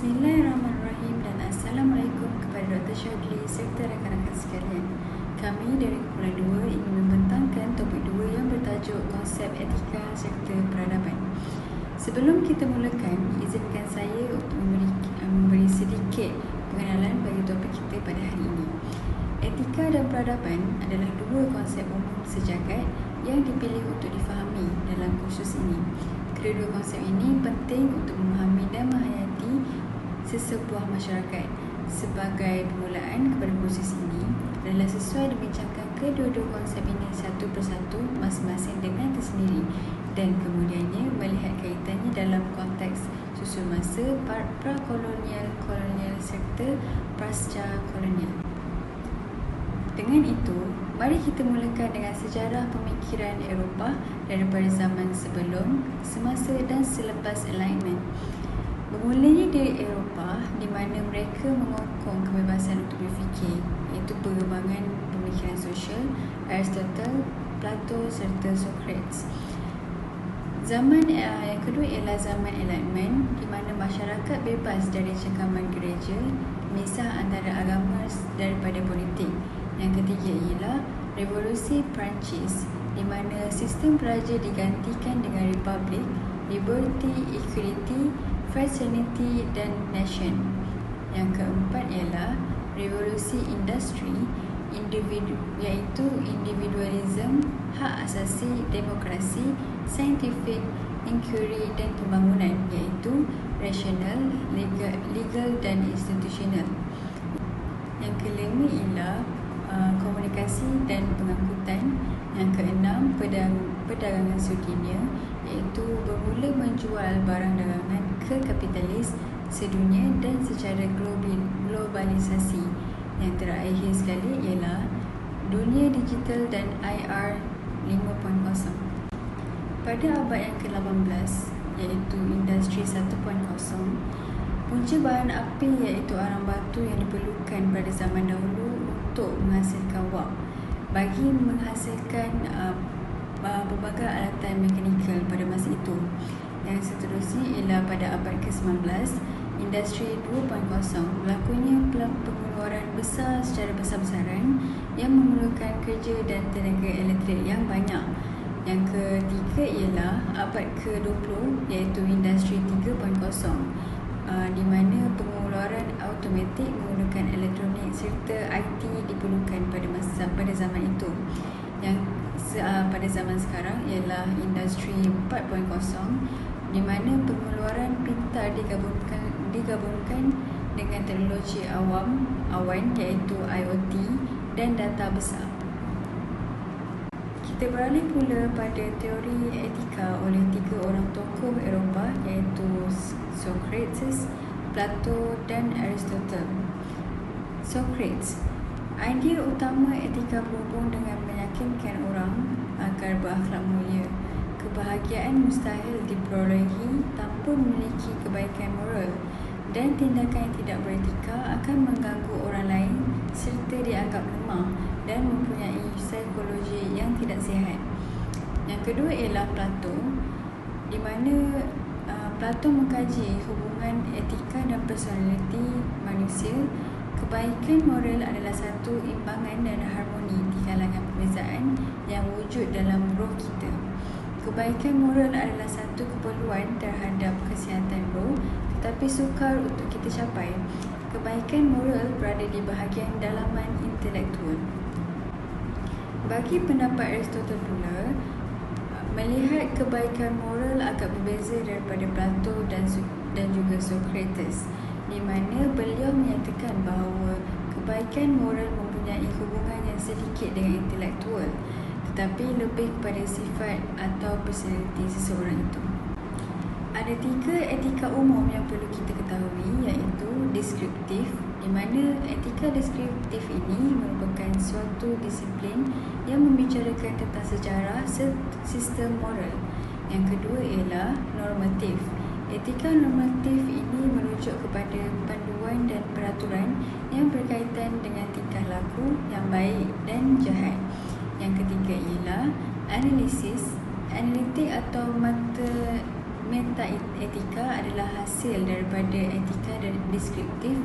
Bismillahirrahmanirrahim dan Assalamualaikum kepada Dr. Syadli serta rakan-rakan sekalian. Kami dari Kumpulan 2 ingin membentangkan topik 2 yang bertajuk konsep etika serta peradaban. Sebelum kita mulakan, izinkan saya untuk memberi sedikit pengenalan bagi topik kita pada hari ini. Etika dan peradaban adalah dua konsep umum sejagat yang dipilih untuk difahami dalam kursus ini. Kedua konsep ini penting untuk memahami dan menghayati sesebuah masyarakat. Sebagai permulaan kepada kursus ini adalah sesuai dibincangkan kedua-dua konsep ini satu persatu masing-masing dengan tersendiri dan kemudiannya melihat kaitannya dalam konteks susun masa pra-kolonial, kolonial serta pasca kolonial. Dengan itu, mari kita mulakan dengan sejarah pemikiran Eropah daripada zaman sebelum, semasa dan selepas Enlightenment. Bermulanya dari Eropah di mana mereka mengokong kebebasan untuk berfikir, iaitu perkembangan pemikiran sosial, Aristotle, Plato serta Socrates. Zaman yang kedua ialah zaman Enlightenment di mana masyarakat bebas dari cengkaman gereja, misah antara agama daripada politik. Yang ketiga ialah Revolusi Perancis di mana sistem peraja digantikan dengan republik, liberty, equality, fraternity dan nation. Yang keempat ialah Revolusi Industri, iaitu individualism, hak asasi, demokrasi, scientific, inquiry dan pembangunan, iaitu rasional, legal dan institutional. Yang kelima ialah komunikasi dan pengangkutan. Yang keenam, perdagangan sedunia, iaitu bermula menjual barang dagangan ke kapitalis sedunia dan secara globalisasi. Yang terakhir sekali ialah dunia digital dan IR 5.0. Pada abad yang ke-18, iaitu industri 1.0, punca bahan api iaitu arang batu yang diperlukan pada zaman dahulu untuk menghasilkan wap bagi menghasilkan pelbagai alatan mekanikal pada masa itu. Yang seterusnya ialah pada abad ke-19, industri 2.0, berlakunya pengeluaran besar secara besar-besaran yang memerlukan kerja dan tenaga elektrik yang banyak. Yang ketiga ialah abad ke-20 iaitu industri 3.0, di mana pengeluaran automatik menggunakan elektronik serta IT diperlukan pada zaman itu. Yang pada zaman sekarang ialah industri 4.0 di mana pengeluaran pintar digabungkan dengan teknologi awan iaitu IoT dan data besar. Kita beralih pula pada teori etika oleh tiga orang tokoh Eropah iaitu Socrates, Plato dan Aristotle. Socrates, idea utama etika berhubung dengan meyakinkan orang agar berakhlak mulia. Kebahagiaan mustahil diperolehi tanpa memiliki kebaikan moral dan tindakan yang tidak beretika akan mengganggu orang lain serta dianggap lemah dan mempunyai psikologi yang tidak sihat. Yang kedua ialah Plato, di mana Plato mengkaji hubungan etika dan personaliti manusia. Kebaikan moral adalah satu imbangan dan harmoni di kalangan perbezaan yang wujud dalam roh kita. Kebaikan moral adalah satu keperluan terhadap kesihatan roh tetapi sukar untuk kita capai. Kebaikan moral berada di bahagian dalaman intelektual. Bagi pendapat Aristotle pula, melihat kebaikan moral agak berbeza daripada Plato dan juga Socrates, di mana beliau menyatakan bahawa kebaikan moral mempunyai hubungan yang sedikit dengan intelektual tetapi lebih kepada sifat atau personaliti seseorang itu. Ada tiga etika umum yang perlu kita ketahui iaitu deskriptif, di mana etika deskriptif ini merupakan suatu disiplin yang membicarakan tentang sejarah sistem moral. Yang kedua ialah normatif. Etika normatif ini merujuk kepada panduan dan peraturan yang berkaitan dengan tingkah laku yang baik dan jahat. Yang ketiga ialah analitik atau Metaetika adalah hasil daripada etika deskriptif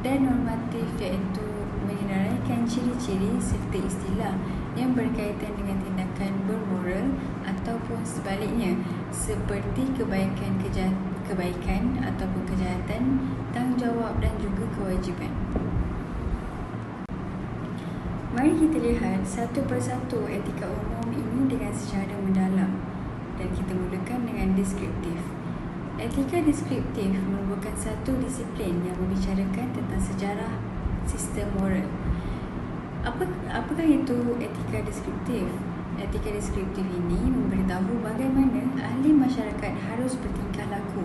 dan normatif, iaitu menyenaraikan ciri-ciri serta istilah yang berkaitan dengan tindakan bermoral ataupun sebaliknya, seperti kebaikan ataupun kejahatan, tanggungjawab dan juga kewajipan. Mari kita lihat satu persatu etika umum ini dengan secara mendalam, dan kita mulakan dengan deskriptif. Etika deskriptif merupakan satu disiplin yang membicarakan tentang sejarah sistem moral. Apakah itu etika deskriptif? Etika deskriptif ini memberitahu bagaimana ahli masyarakat harus bertingkah laku,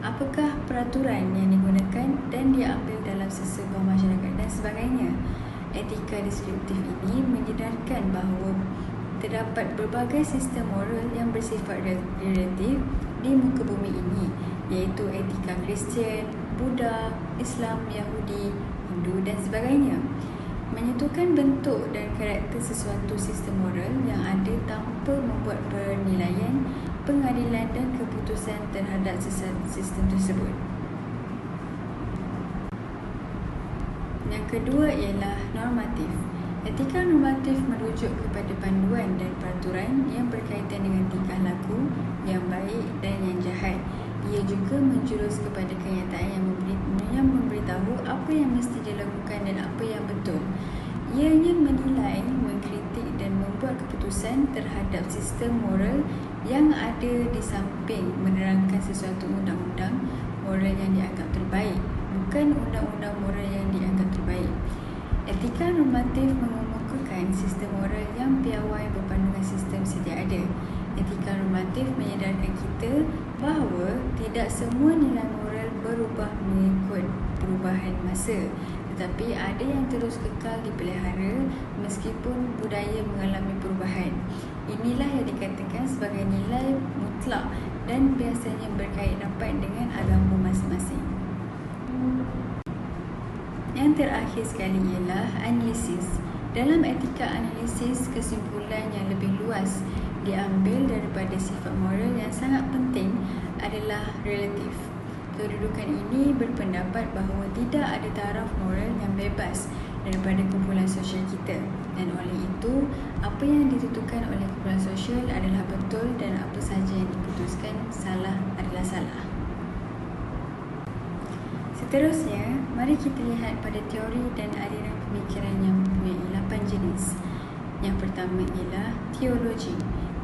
apakah peraturan yang digunakan dan diambil dalam sesebuah masyarakat dan sebagainya. Etika deskriptif ini menyedarkan bahawa terdapat berbagai sistem moral yang bersifat relatif di muka bumi ini, iaitu etika Kristian, Buddha, Islam, Yahudi, Hindu dan sebagainya, menyentuhkan bentuk dan karakter sesuatu sistem moral yang ada tanpa membuat penilaian, pengadilan dan keputusan terhadap sistem tersebut. Yang kedua ialah normatif. Etika normatif merujuk kepada panduan dan peraturan yang berkaitan dengan tingkah laku yang baik dan yang jahat. Ia juga menjurus kepada kenyataan yang memberitahu apa yang mesti dilakukan dan apa yang betul. Ianya menilai, mengkritik dan membuat keputusan terhadap sistem moral yang ada di samping menerangkan sesuatu undang-undang moral yang dianggap terbaik, bukan undang-undang moral yang dianggap terbaik. Etika normatif mengemukakan sistem moral yang piawai berpandu dengan sistem sedia ada. Etika normatif menyedarkan kita bahawa tidak semua nilai moral berubah mengikut perubahan masa, tetapi ada yang terus kekal dipelihara meskipun budaya mengalami perubahan. Inilah yang dikatakan sebagai nilai mutlak dan biasanya berkait rapat dengan agama masing-masing. Yang terakhir sekali ialah analisis. Dalam etika analisis, kesimpulan yang lebih luas diambil daripada sifat moral yang sangat penting adalah relatif. Kedudukan ini berpendapat bahawa tidak ada taraf moral yang bebas daripada kumpulan sosial kita, dan oleh itu, apa yang ditentukan oleh kumpulan sosial adalah betul dan apa sahaja yang diputuskan salah adalah salah. Seterusnya, mari kita lihat pada teori dan aliran pemikiran yang mempunyai 8 jenis. Yang pertama ialah teologi.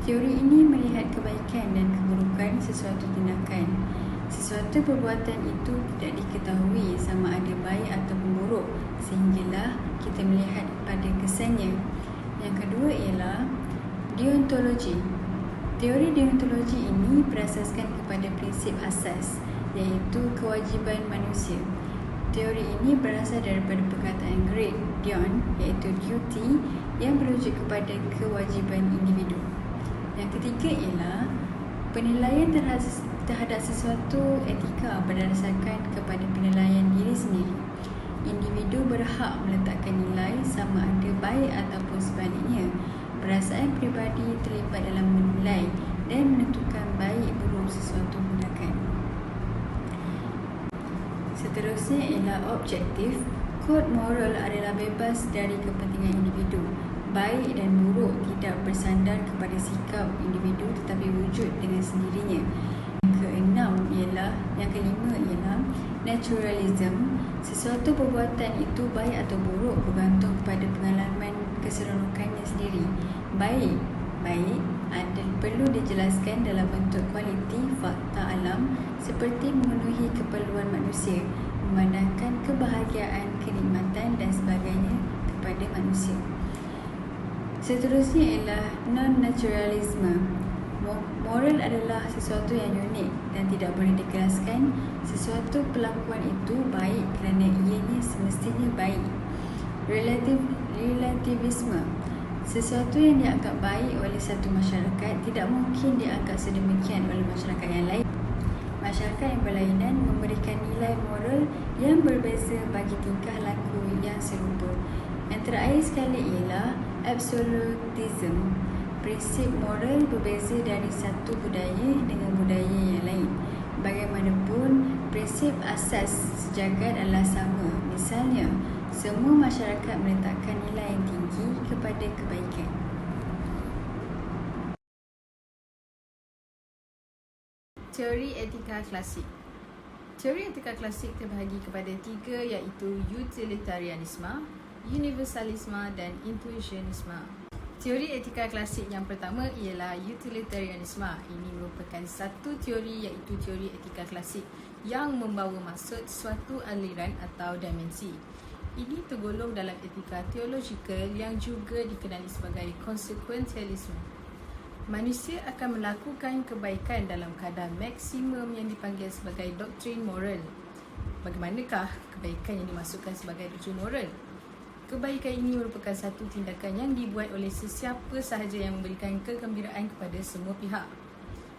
Teori ini melihat kebaikan dan keburukan sesuatu tindakan. Sesuatu perbuatan itu tidak diketahui sama ada baik ataupun buruk, sehinggalah kita melihat pada kesannya. Yang kedua ialah deontologi. Teori deontologi ini berasaskan kepada prinsip asas, iaitu kewajiban manusia. Teori ini berasal daripada perkataan Grek deon, iaitu duty, yang merujuk kepada kewajiban individu. Yang ketiga ialah penilaian terhadap sesuatu etika berdasarkan kepada penilaian diri sendiri. Individu berhak meletakkan nilai sama ada baik ataupun sebaliknya. Perasaan peribadi terlibat dalam menilai dan menentukan baik buruk sesuatu tindakan. Seterusnya ialah objektif. Kod moral adalah bebas dari kepentingan individu. Baik dan buruk tidak bersandar kepada sikap individu tetapi wujud dengan sendirinya. Yang kelima ialah naturalism. Sesuatu perbuatan itu baik atau buruk bergantung pada pengalaman keseronokannya sendiri. Baik perlu dijelaskan dalam bentuk kualiti fakta alam seperti memenuhi keperluan manusia, memandangkan kebahagiaan, kenikmatan dan sebagainya kepada manusia. Seterusnya ialah non-naturalisme. Moral adalah sesuatu yang unik dan tidak boleh dikelaskan. Sesuatu perlakuan itu baik kerana ianya semestinya baik. Relativisme. Sesuatu yang dianggap baik oleh satu masyarakat tidak mungkin dianggap sedemikian oleh masyarakat yang lain. Masyarakat yang berlainan memberikan nilai moral yang berbeza bagi tingkah laku yang serupa. Yang terakhir sekali ialah absolutism. Prinsip moral berbeza dari satu budaya dengan budaya yang lain. prinsip asas sejagat adalah sama. Misalnya, semua masyarakat meletakkan nilai yang tinggi kepada kebaikan. Teori etika klasik. Teori etika klasik terbahagi kepada 3 iaitu utilitarianisme, universalisme dan intuitionisme. Teori etika klasik yang pertama ialah utilitarianisme. Ini merupakan satu teori iaitu teori etika klasik yang membawa maksud suatu aliran atau dimensi. Ini tergolong dalam etika teologikal yang juga dikenali sebagai konsekuensialisme. Manusia akan melakukan kebaikan dalam kadar maksimum yang dipanggil sebagai doktrin moral. Bagaimanakah kebaikan yang dimasukkan sebagai doktrin moral? Kebaikan ini merupakan satu tindakan yang dibuat oleh sesiapa sahaja yang memberikan kegembiraan kepada semua pihak.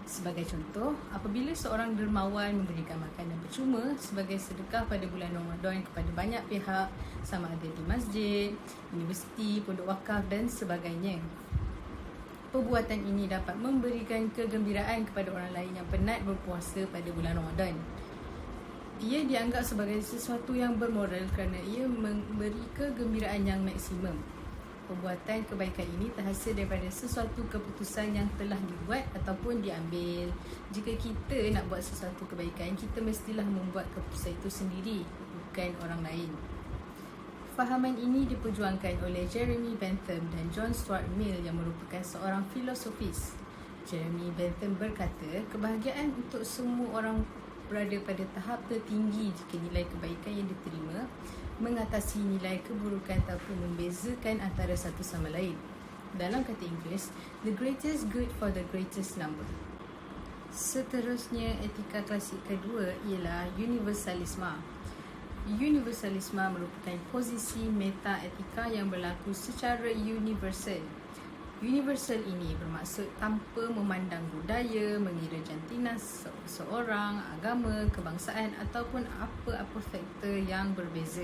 Sebagai contoh, apabila seorang dermawan memberikan makanan percuma sebagai sedekah pada bulan Ramadan kepada banyak pihak, sama ada di masjid, universiti, pondok wakaf dan sebagainya. Perbuatan ini dapat memberikan kegembiraan kepada orang lain yang penat berpuasa pada bulan Ramadan. Ia dianggap sebagai sesuatu yang bermoral kerana ia memberi kegembiraan yang maksimum. Perbuatan kebaikan ini terhasil daripada sesuatu keputusan yang telah dibuat ataupun diambil. Jika kita nak buat sesuatu kebaikan, kita mestilah membuat keputusan itu sendiri, bukan orang lain. Fahaman ini diperjuangkan oleh Jeremy Bentham dan John Stuart Mill yang merupakan seorang filosofis. Jeremy Bentham berkata, kebahagiaan untuk semua orang berada pada tahap tertinggi jika nilai kebaikan yang diterima mengatasi nilai keburukan ataupun membezakan antara satu sama lain. Dalam kata Inggeris, the greatest good for the greatest number. Seterusnya, etika klasik kedua ialah universalisme. Universalisme merupakan posisi meta-etika yang berlaku secara universal. Universal ini bermaksud tanpa memandang budaya, mengira jantina seseorang, agama, kebangsaan ataupun apa-apa faktor yang berbeza.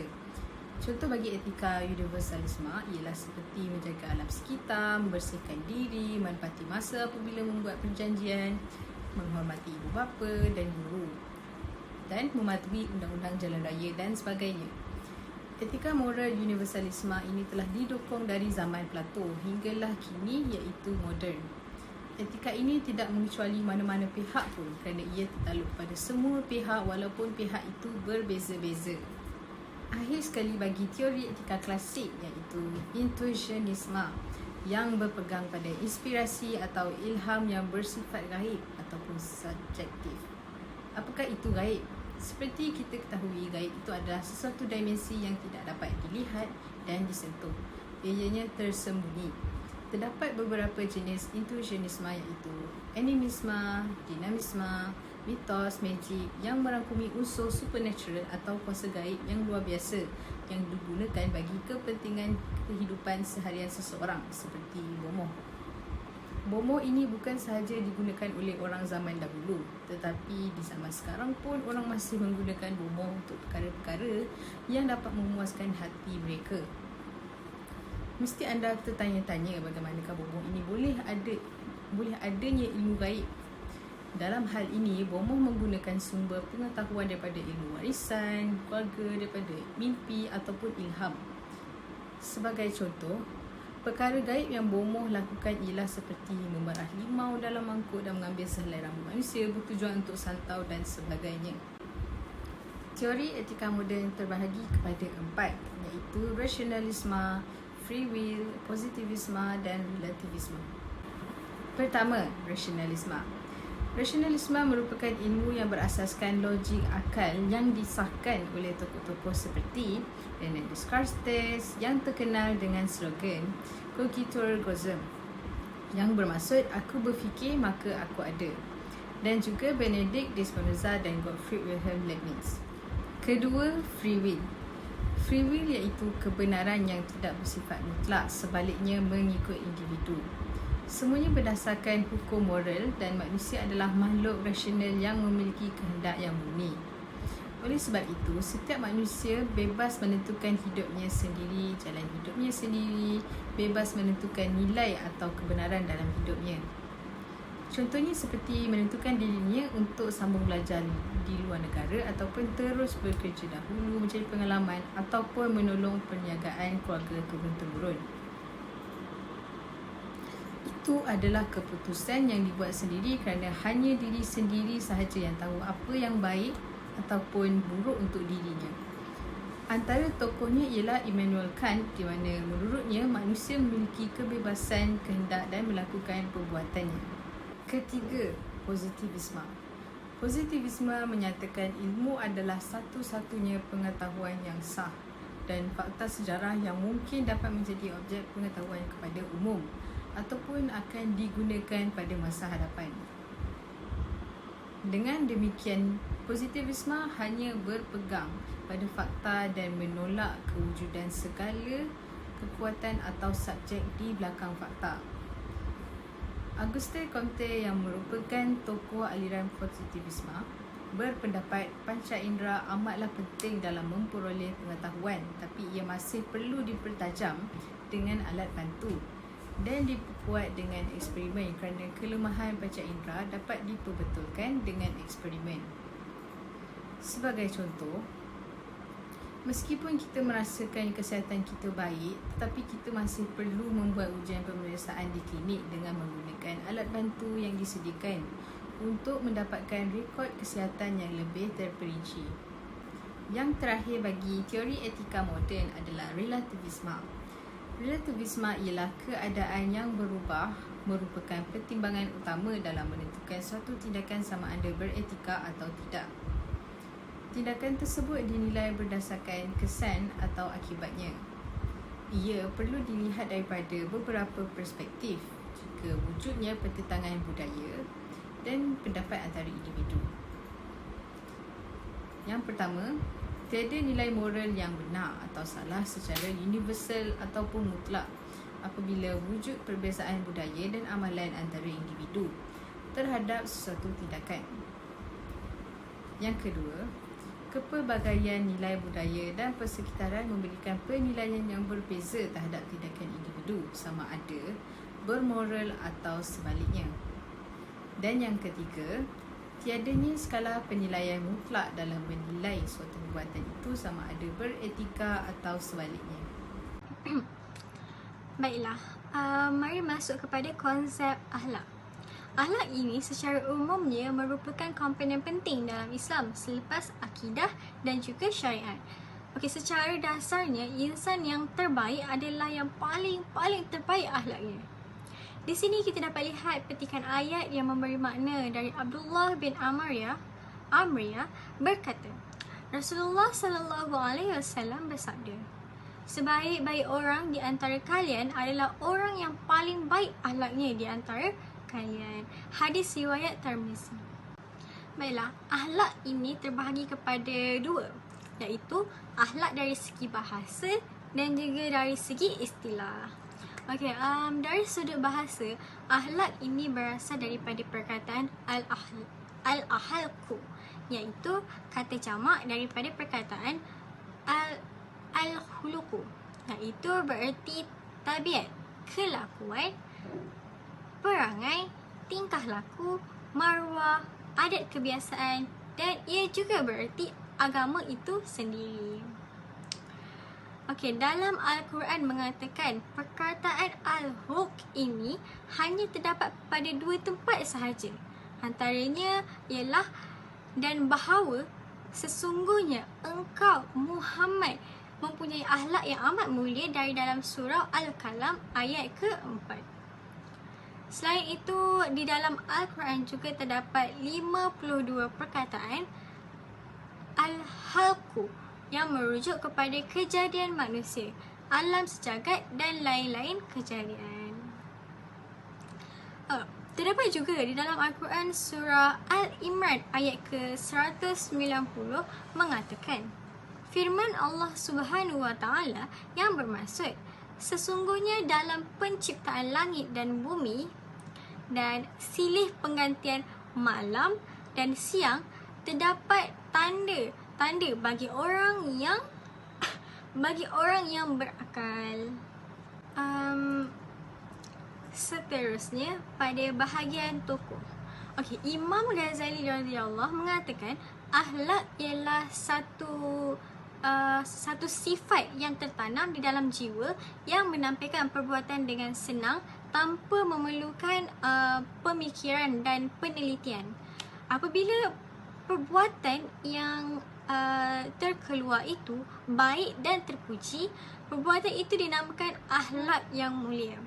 Contoh bagi etika universalisme ialah seperti menjaga alam sekitar, membersihkan diri, menepati masa apabila membuat perjanjian, menghormati ibu bapa dan guru, dan mematuhi undang-undang jalan raya dan sebagainya. Etika moral universalisme ini telah didokong dari zaman Plato hinggalah kini iaitu moden. Etika ini tidak mengecuali mana-mana pihak pun kerana ia tertakluk pada semua pihak walaupun pihak itu berbeza-beza. Akhir sekali bagi teori etika klasik iaitu intuitionisme yang berpegang pada inspirasi atau ilham yang bersifat gaib ataupun subjektif. Apakah itu gaib? Seperti kita ketahui, gaib itu adalah sesuatu dimensi yang tidak dapat dilihat dan disentuh. Ianya tersembunyi. Terdapat beberapa jenis intuitionisme iaitu animisme, dinamisme, mitos, magic yang merangkumi unsur supernatural atau kuasa gaib yang luar biasa yang digunakan bagi kepentingan kehidupan seharian seseorang seperti bomoh. Bomoh ini bukan sahaja digunakan oleh orang zaman dahulu, tetapi di zaman sekarang pun orang masih menggunakan bomoh untuk perkara-perkara yang dapat memuaskan hati mereka. Mesti anda tertanya-tanya bagaimanakah bomoh ini boleh adanya ilmu gaib. Dalam hal ini, bomoh menggunakan sumber pengetahuan daripada ilmu warisan, keluarga, daripada mimpi ataupun ilham. Sebagai contoh, perkara gaib yang bomoh lakukan ialah seperti memerah limau dalam mangkuk dan mengambil sehelai rambut manusia bertujuan untuk santau dan sebagainya. Teori etika moden terbahagi kepada 4 iaitu rasionalisme, free will, positivisme dan relativisme. Pertama, rasionalisme. Rasionalisme merupakan ilmu yang berasaskan logik akal yang disahkan oleh tokoh-tokoh seperti René Descartes yang terkenal dengan slogan Cogito ergo sum yang bermaksud aku berfikir maka aku ada, dan juga Benedict de Spinoza dan Gottfried Wilhelm Leibniz. Kedua, free will. Free will iaitu kebenaran yang tidak bersifat mutlak, sebaliknya mengikut individu. Semuanya berdasarkan hukum moral dan manusia adalah makhluk rasional yang memiliki kehendak yang murni. Oleh sebab itu, setiap manusia bebas menentukan hidupnya sendiri, jalan hidupnya sendiri, bebas menentukan nilai atau kebenaran dalam hidupnya. Contohnya seperti menentukan dirinya untuk sambung belajar di luar negara ataupun terus bekerja dahulu mencari pengalaman ataupun menolong perniagaan keluarga turun-temurun. Itu adalah keputusan yang dibuat sendiri kerana hanya diri sendiri sahaja yang tahu apa yang baik ataupun buruk untuk dirinya. Antara tokohnya ialah Immanuel Kant, di mana menurutnya manusia memiliki kebebasan kehendak dan melakukan perbuatannya. Ketiga, positivisme. Positivisme menyatakan ilmu adalah satu-satunya pengetahuan yang sah dan fakta sejarah yang mungkin dapat menjadi objek pengetahuan kepada umum ataupun akan digunakan pada masa hadapan. Dengan demikian, positivisme hanya berpegang pada fakta dan menolak kewujudan segala kekuatan atau subjek di belakang fakta. Auguste Comte yang merupakan tokoh aliran positivisme berpendapat panca indera amatlah penting dalam memperoleh pengetahuan, tapi ia masih perlu dipertajam dengan alat bantu dan diperkuat dengan eksperimen kerana kelemahan panca indera dapat diperbetulkan dengan eksperimen. Sebagai contoh, meskipun kita merasakan kesihatan kita baik, tetapi kita masih perlu membuat ujian pemeriksaan di klinik dengan menggunakan alat bantu yang disediakan untuk mendapatkan rekod kesihatan yang lebih terperinci. Yang terakhir bagi teori etika moden adalah relativisme. Relativisme ialah keadaan yang berubah merupakan pertimbangan utama dalam menentukan suatu tindakan sama ada beretika atau tidak. Tindakan tersebut dinilai berdasarkan kesan atau akibatnya. Ia perlu dilihat daripada beberapa perspektif, juga wujudnya pertentangan budaya dan pendapat antara individu. Yang pertama, tiada nilai moral yang benar atau salah secara universal ataupun mutlak apabila wujud perbezaan budaya dan amalan antara individu terhadap sesuatu tindakan. Yang kedua, kepelbagaian nilai budaya dan persekitaran memberikan penilaian yang berbeza terhadap tindakan individu, sama ada bermoral atau sebaliknya. Dan yang ketiga, tiadanya skala penilaian mutlak dalam menilai suatu perbuatan itu sama ada beretika atau sebaliknya. Baiklah, mari masuk kepada konsep akhlak. Akhlak ini secara umumnya merupakan komponen penting dalam Islam selepas akidah dan juga syariat. Okey, secara dasarnya insan yang terbaik adalah yang paling terbaik akhlaknya. Di sini kita dapat lihat petikan ayat yang memberi makna dari Abdullah bin Amr berkata, Rasulullah SAW bersabda, sebaik-baik orang di antara kalian adalah orang yang paling baik akhlaknya di antara kalian. Hadis riwayat Tirmizi. Baiklah, akhlak ini terbahagi kepada dua, iaitu akhlak dari segi bahasa dan juga dari segi istilah. Okey, dari sudut bahasa, akhlak ini berasal daripada perkataan al-ahlku, iaitu kata jamak daripada perkataan al-khuluqu, iaitu bererti tabiat, kelakuan, perangai, tingkah laku, maruah, adat kebiasaan, dan ia juga bererti agama itu sendiri. Okey, dalam Al-Quran mengatakan perkataan al-huk ini hanya terdapat pada dua tempat sahaja. Antaranya ialah dan bahawa sesungguhnya engkau Muhammad mempunyai akhlak yang amat mulia dari dalam surah Al-Qalam ayat ke-4. Selain itu, di dalam Al-Quran juga terdapat 52 perkataan al-halqu yang merujuk kepada kejadian manusia, alam sejagat dan lain-lain kejadian. Terdapat juga di dalam Al-Quran surah Al-Imran ayat ke-190 mengatakan, firman Allah Subhanahu Wa Taala yang bermaksud, sesungguhnya dalam penciptaan langit dan bumi dan silih penggantian malam dan siang terdapat tanda bagi orang yang berakal. seterusnya pada bahagian tokoh. Okey, Imam Ghazali radhiyallahu mengatakan akhlak ialah satu sifat yang tertanam di dalam jiwa yang menampilkan perbuatan dengan senang tanpa memerlukan pemikiran dan penelitian. Apabila perbuatan yang terkeluar itu baik dan terpuji, perbuatan itu dinamakan akhlak yang mulia.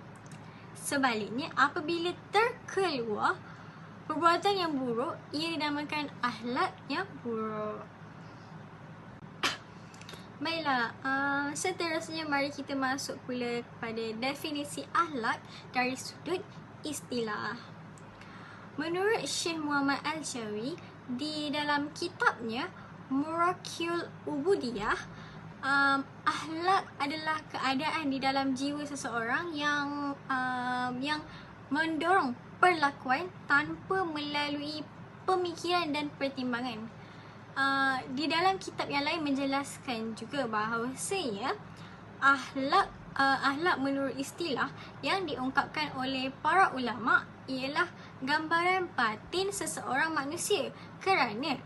Sebaliknya, apabila terkeluar perbuatan yang buruk, ia dinamakan akhlak yang buruk. Baiklah, seterusnya mari kita masuk pula kepada definisi akhlak dari sudut istilah. Menurut Syekh Muhammad Al-Jawi, di dalam kitabnya Muraqiul Ubudiyah, akhlak adalah keadaan di dalam jiwa seseorang yang mendorong perlakuan tanpa melalui pemikiran dan pertimbangan. Di dalam kitab yang lain menjelaskan juga bahawasanya akhlak menurut istilah yang diungkapkan oleh para ulama ialah gambaran batin seseorang manusia, kerana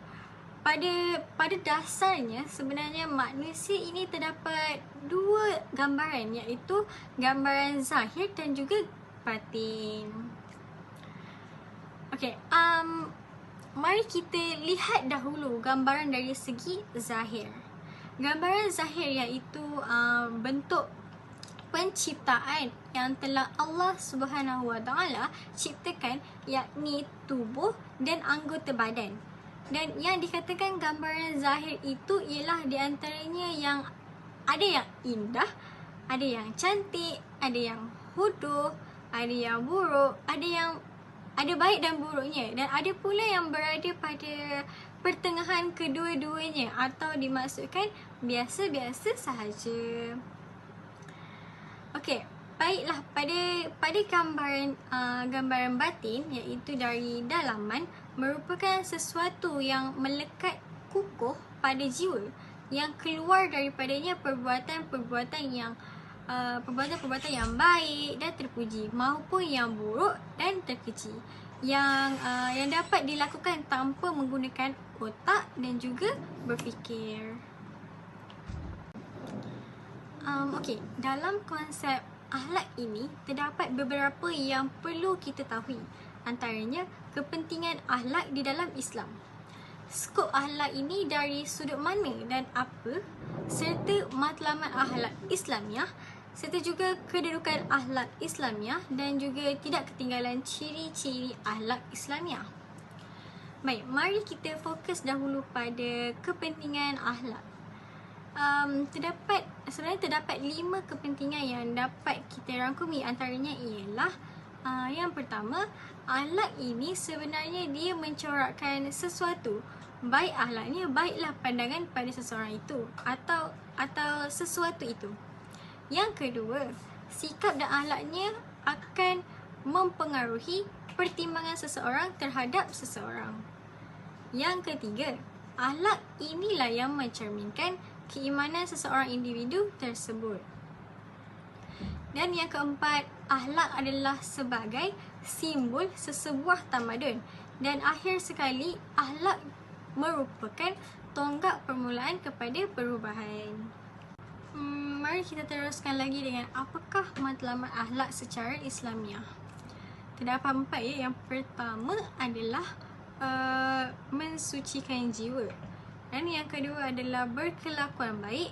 pada dasarnya sebenarnya manusia ini terdapat dua gambaran, iaitu gambaran zahir dan juga batin. Okey, mari kita lihat dahulu gambaran dari segi zahir. Gambaran zahir iaitu bentuk penciptaan yang telah Allah Subhanahu Wa Taala ciptakan, yakni tubuh dan anggota badan. Dan yang dikatakan gambaran zahir itu ialah di antaranya yang ada yang indah, ada yang cantik, ada yang huduh, ada yang buruk, ada baik dan buruknya, dan ada pula yang berada pada pertengahan kedua-duanya atau dimaksudkan biasa-biasa sahaja. Okey, baiklah, pada gambaran batin, iaitu dari dalaman, merupakan sesuatu yang melekat kukuh pada jiwa, yang keluar daripadanya perbuatan-perbuatan yang baik dan terpuji maupun yang buruk dan terkeji, yang dapat dilakukan tanpa menggunakan otak dan juga berfikir. Okey, dalam konsep akhlak ini terdapat beberapa yang perlu kita tahu. Antaranya kepentingan akhlak di dalam Islam, skop akhlak ini dari sudut mana dan apa, serta matlamat akhlak Islamiah, serta juga kedudukan akhlak Islamiah dan juga tidak ketinggalan ciri-ciri akhlak Islamiah. Baik, mari kita fokus dahulu pada kepentingan akhlak. Terdapat 5 kepentingan yang dapat kita rangkumi. Antaranya ialah yang pertama, akhlak ini sebenarnya dia mencorakkan sesuatu, baik akhlaknya, baiklah pandangan pada seseorang itu atau sesuatu itu. Yang kedua, sikap dan akhlaknya akan mempengaruhi pertimbangan seseorang terhadap seseorang. Yang ketiga, akhlak inilah yang mencerminkan keimanan seseorang individu tersebut. Dan yang keempat, akhlak adalah sebagai simbol sesebuah tamadun. Dan akhir sekali, akhlak merupakan tonggak permulaan kepada perubahan. Mari kita teruskan lagi dengan apakah matlamat akhlak secara Islamiah. Terdapat 4 Yang pertama adalah mensucikan jiwa. Dan yang kedua adalah berkelakuan baik.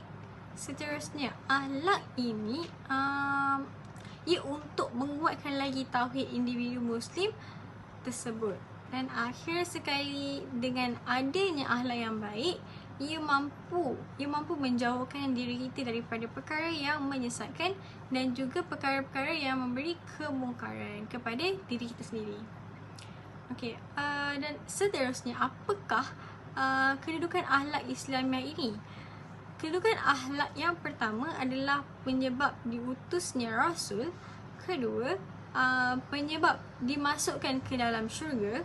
Seterusnya, akhlak ini ia untuk menguatkan lagi tauhid individu Muslim tersebut. Dan akhir sekali, dengan adanya akhlak yang baik, ia mampu menjauhkan diri kita daripada perkara yang menyesatkan dan juga perkara-perkara yang memberi kemungkaran kepada diri kita sendiri. Okey, dan seterusnya, apakah kedudukan akhlak Islamiah ini? Kedudukan akhlak yang pertama adalah penyebab diutusnya Rasul. Kedua, penyebab dimasukkan ke dalam syurga.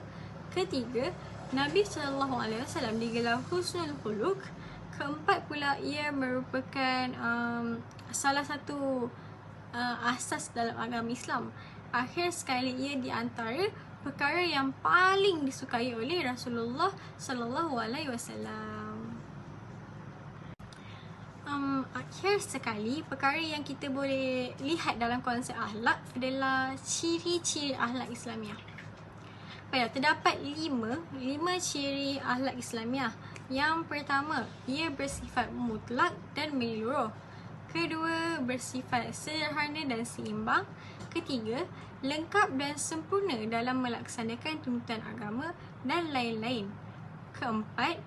Ketiga, Nabi SAW digelar husnul khuluq. Keempat pula, ia merupakan salah satu asas dalam agama Islam. akhir sekali ia di antara perkara yang paling disukai oleh Rasulullah sallallahu alaihi wasallam. Akhir sekali, perkara yang kita boleh lihat dalam konsep akhlak adalah ciri-ciri akhlak Islamiah. Baiklah, terdapat lima ciri akhlak Islamiah. Yang pertama, ia bersifat mutlak dan menyeluruh. Kedua, bersifat sederhana dan seimbang. Ketiga, lengkap dan sempurna dalam melaksanakan tuntutan agama dan lain-lain. Keempat,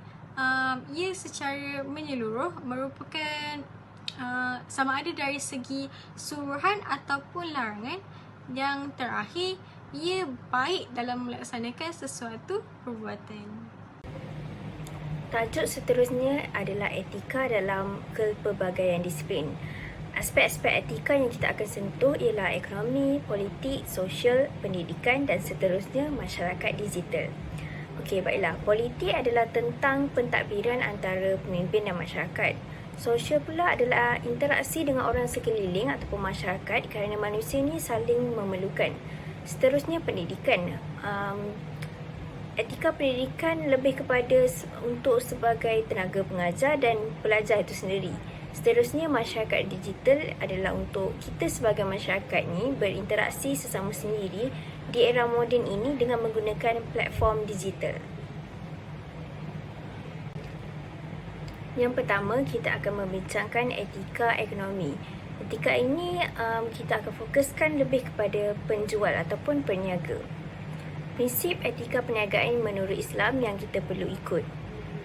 ia secara menyeluruh merupakan sama ada dari segi suruhan ataupun larangan. Yang terakhir, ia baik dalam melaksanakan sesuatu perbuatan. Tajuk seterusnya adalah etika dalam kepelbagaian disiplin. Aspek-aspek etika yang kita akan sentuh ialah ekonomi, politik, sosial, pendidikan dan seterusnya masyarakat digital. Okey, baiklah. Politik adalah tentang pentadbiran antara pemimpin dan masyarakat. Sosial pula adalah interaksi dengan orang sekeliling ataupun masyarakat kerana manusia ni saling memerlukan. Seterusnya pendidikan. Etika pendidikan lebih kepada untuk sebagai tenaga pengajar dan pelajar itu sendiri. Seterusnya masyarakat digital adalah untuk kita sebagai masyarakat ni berinteraksi sesama sendiri di era moden ini dengan menggunakan platform digital. Yang pertama, kita akan membincangkan etika ekonomi. Etika ini kita akan fokuskan lebih kepada penjual ataupun peniaga. Prinsip etika perniagaan menurut Islam yang kita perlu ikut.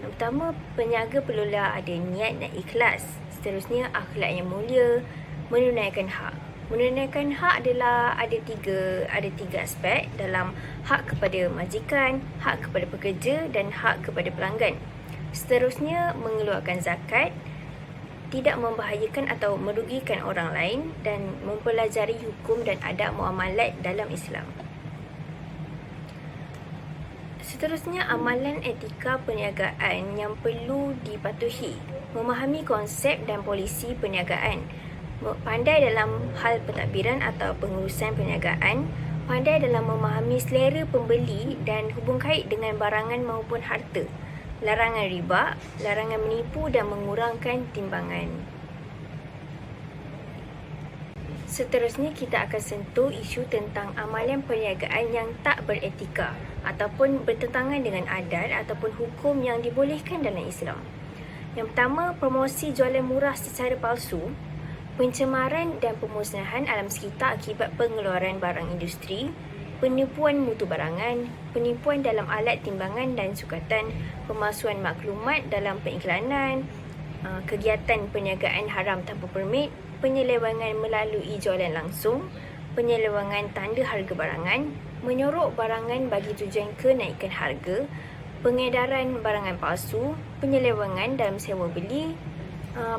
Yang pertama, peniaga perlulah ada niat dan ikhlas. Seterusnya, akhlak yang mulia, menunaikan hak. Menunaikan hak adalah ada tiga aspek dalam hak kepada majikan, hak kepada pekerja dan hak kepada pelanggan. Seterusnya, mengeluarkan zakat, tidak membahayakan atau merugikan orang lain dan mempelajari hukum dan adab muamalat dalam Islam. Seterusnya, amalan etika perniagaan yang perlu dipatuhi. Memahami konsep dan polisi perniagaan. Pandai dalam hal pentadbiran atau pengurusan perniagaan. Pandai dalam memahami selera pembeli dan hubung kait dengan barangan maupun harta. Larangan riba, larangan menipu dan mengurangkan timbangan. Seterusnya, kita akan sentuh isu tentang amalan perniagaan yang tak beretika ataupun bertentangan dengan adat ataupun hukum yang dibolehkan dalam Islam. Yang pertama, promosi jualan murah secara palsu, pencemaran dan pemusnahan alam sekitar akibat pengeluaran barang industri, penipuan mutu barangan, penipuan dalam alat timbangan dan sukatan, pemalsuan maklumat dalam pengiklanan, kegiatan perniagaan haram tanpa permit, penyelewangan melalui jualan langsung, penyelewangan tanda harga barangan, menyorok barangan bagi tujuan kenaikan harga, pengedaran barangan palsu, penyelewangan dalam sewa beli,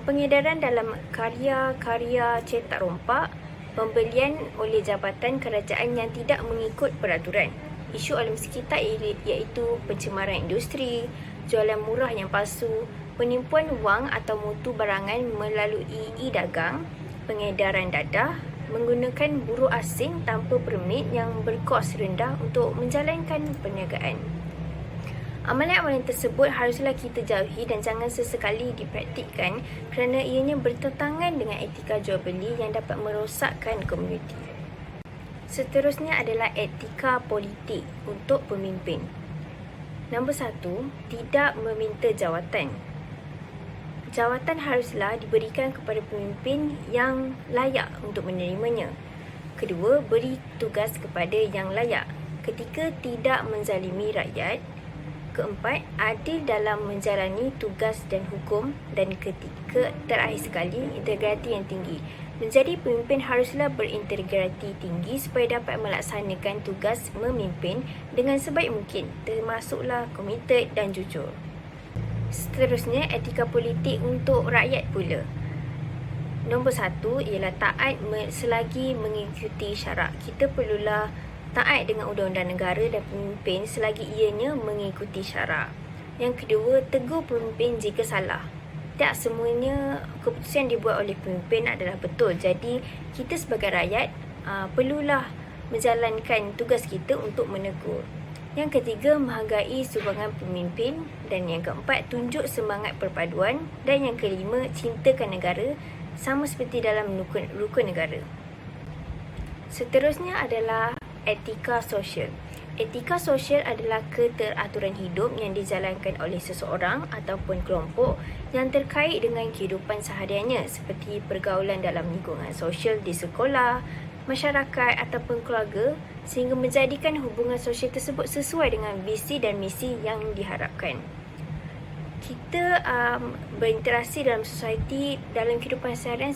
pengedaran dalam karya-karya cetak rompak, pembelian oleh jabatan kerajaan yang tidak mengikut peraturan. Isu alam sekitar iaitu pencemaran industri, jualan murah yang palsu, penipuan wang atau mutu barangan melalui e-dagang, pengedaran dadah, menggunakan buruh asing tanpa permit yang berkos rendah untuk menjalankan perniagaan. Amalan-amalan tersebut haruslah kita jauhi dan jangan sesekali dipraktikkan kerana ianya bertentangan dengan etika jual beli yang dapat merosakkan komuniti. Seterusnya adalah etika politik untuk pemimpin. Nombor 1, tidak meminta jawatan. Jawatan haruslah diberikan kepada pemimpin yang layak untuk menerimanya. Kedua, beri tugas kepada yang layak. Ketiga, tidak menzalimi rakyat. Keempat, adil dalam menjalani tugas dan hukum. Dan ketiga, terakhir sekali, integriti yang tinggi. Menjadi pemimpin haruslah berintegriti tinggi supaya dapat melaksanakan tugas memimpin dengan sebaik mungkin, termasuklah komited dan jujur. Seterusnya, etika politik untuk rakyat pula. Nombor 1 ialah taat selagi mengikuti syarak. Kita perlulah taat dengan undang-undang negara dan pemimpin selagi ianya mengikuti syarak. Yang kedua, tegur pemimpin jika salah. Tak semuanya keputusan dibuat oleh pemimpin adalah betul. Jadi, kita sebagai rakyat perlulah menjalankan tugas kita untuk menegur. Yang ketiga, menghargai sumbangan pemimpin. Dan yang keempat, tunjuk semangat perpaduan. Dan yang kelima, cintakan negara sama seperti dalam rukun negara. Seterusnya adalah etika sosial. Etika sosial adalah keteraturan hidup yang dijalankan oleh seseorang ataupun kelompok yang terkait dengan kehidupan sehariannya seperti pergaulan dalam lingkungan sosial di sekolah, masyarakat ataupun keluarga sehingga menjadikan hubungan sosial tersebut sesuai dengan visi dan misi yang diharapkan. Kita berinteraksi dalam society dalam kehidupan seharian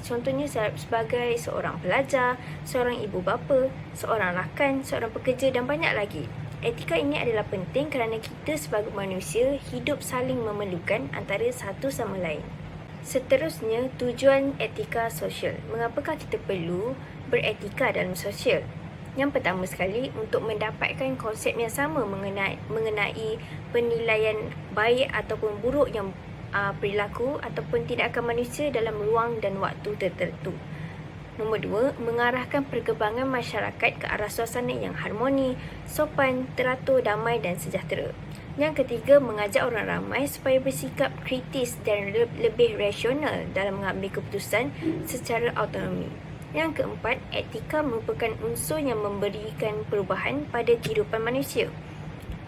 contohnya sebagai seorang pelajar, seorang ibu bapa, seorang rakan, seorang pekerja dan banyak lagi. Etika ini adalah penting kerana kita sebagai manusia hidup saling memerlukan antara satu sama lain. Seterusnya, tujuan etika sosial. Mengapakah kita perlu beretika dalam sosial? Yang pertama sekali, untuk mendapatkan konsep yang sama mengenai penilaian baik ataupun buruk yang perilaku ataupun tindakan manusia dalam ruang dan waktu tertentu. Nombor dua, mengarahkan perkembangan masyarakat ke arah suasana yang harmoni, sopan, teratur, damai dan sejahtera. Yang ketiga, mengajak orang ramai supaya bersikap kritis dan lebih rasional dalam mengambil keputusan secara autonomi. Yang keempat, etika merupakan unsur yang memberikan perubahan pada kehidupan manusia.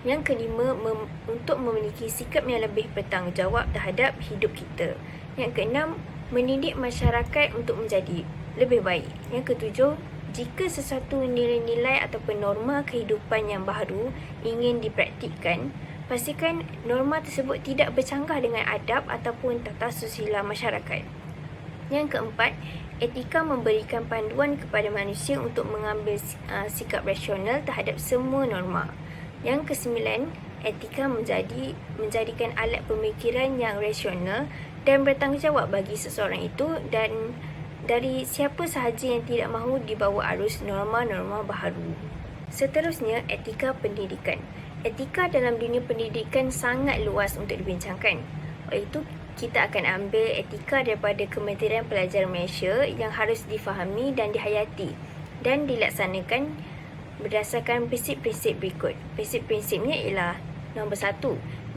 Yang kelima, untuk memiliki sikap yang lebih bertanggungjawab terhadap hidup kita. Yang keenam, mendidik masyarakat untuk menjadi lebih baik. Yang ketujuh, jika sesuatu nilai-nilai ataupun norma kehidupan yang baru ingin dipraktikkan, pastikan norma tersebut tidak bercanggah dengan adab ataupun tata susila masyarakat. Yang keempat, etika memberikan panduan kepada manusia untuk mengambil sikap rasional terhadap semua norma. Yang kesembilan, etika menjadikan alat pemikiran yang rasional dan bertanggungjawab bagi seseorang itu dan dari siapa sahaja yang tidak mahu dibawa arus norma-norma baharu. Seterusnya, etika pendidikan. Etika dalam dunia pendidikan sangat luas untuk dibincangkan. Oleh itu, kita akan ambil etika daripada Kementerian Pelajaran Malaysia yang harus difahami dan dihayati dan dilaksanakan berdasarkan prinsip-prinsip berikut. Prinsip-prinsipnya ialah nombor 1,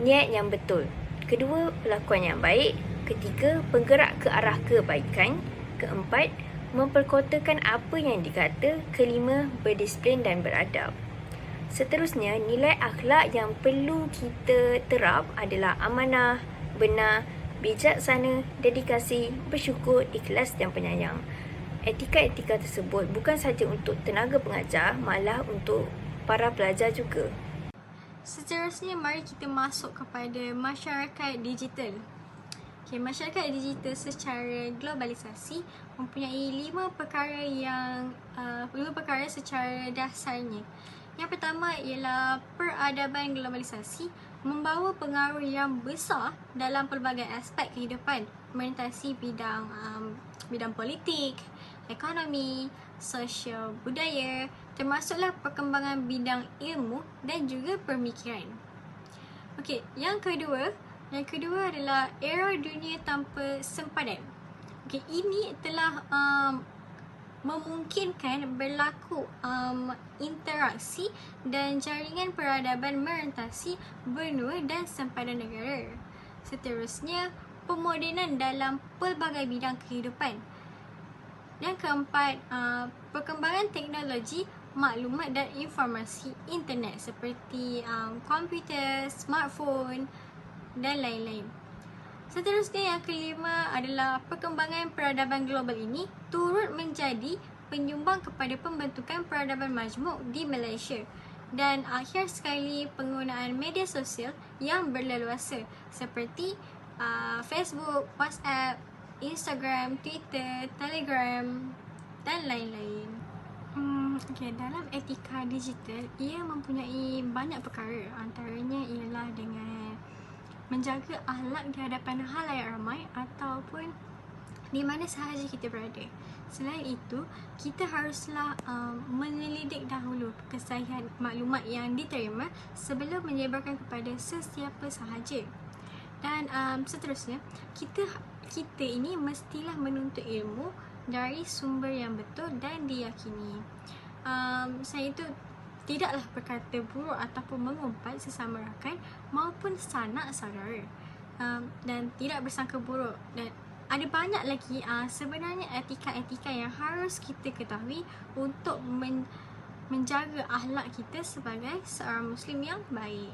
niat yang betul. Kedua, perlakuan yang baik. Ketiga, penggerak ke arah kebaikan. Keempat, memperkotakan apa yang dikata. Kelima, berdisiplin dan beradab. Seterusnya, nilai akhlak yang perlu kita terap adalah amanah, benar, bijaksana, dedikasi, bersyukur, ikhlas dan penyayang. Etika-etika tersebut bukan sahaja untuk tenaga pengajar, malah untuk para pelajar juga. Seterusnya, mari kita masuk kepada masyarakat digital. Masyarakat digital secara globalisasi mempunyai 5 perkara secara dasarnya. Yang pertama ialah peradaban globalisasi membawa pengaruh yang besar dalam pelbagai aspek kehidupan, melintasi bidang politik, ekonomi, sosial, budaya, termasuklah perkembangan bidang ilmu dan juga pemikiran. Okey, yang kedua adalah era dunia tanpa sempadan. Okey, ini telah memungkinkan berlaku interaksi dan jaringan peradaban merentasi benua dan sempadan negara. Seterusnya, pemodenan dalam pelbagai bidang kehidupan. Yang keempat, perkembangan teknologi maklumat dan informasi internet seperti komputer, smartphone dan lain-lain. Seterusnya, yang kelima adalah perkembangan peradaban global ini turut menjadi penyumbang kepada pembentukan peradaban majmuk di Malaysia. Dan akhir sekali, penggunaan media sosial yang berleluasa seperti Facebook, WhatsApp, Instagram, Twitter, Telegram dan lain-lain. Dalam etika digital, ia mempunyai banyak perkara. Antaranya ialah dengan menjaga akhlak di hadapan khalayak ramai ataupun di mana sahaja kita berada. Selain itu, kita haruslah menyelidik dahulu kesahihan maklumat yang diterima sebelum menyebarkan kepada sesiapa sahaja. Dan seterusnya, kita ini mestilah menuntut ilmu dari sumber yang betul dan diyakini. saya itu tidaklah berkata buruk ataupun mengumpat sesama rakan maupun sanak saudara, dan tidak bersangka buruk. Dan ada banyak lagi sebenarnya etika-etika yang harus kita ketahui untuk menjaga akhlak kita sebagai seorang Muslim yang baik.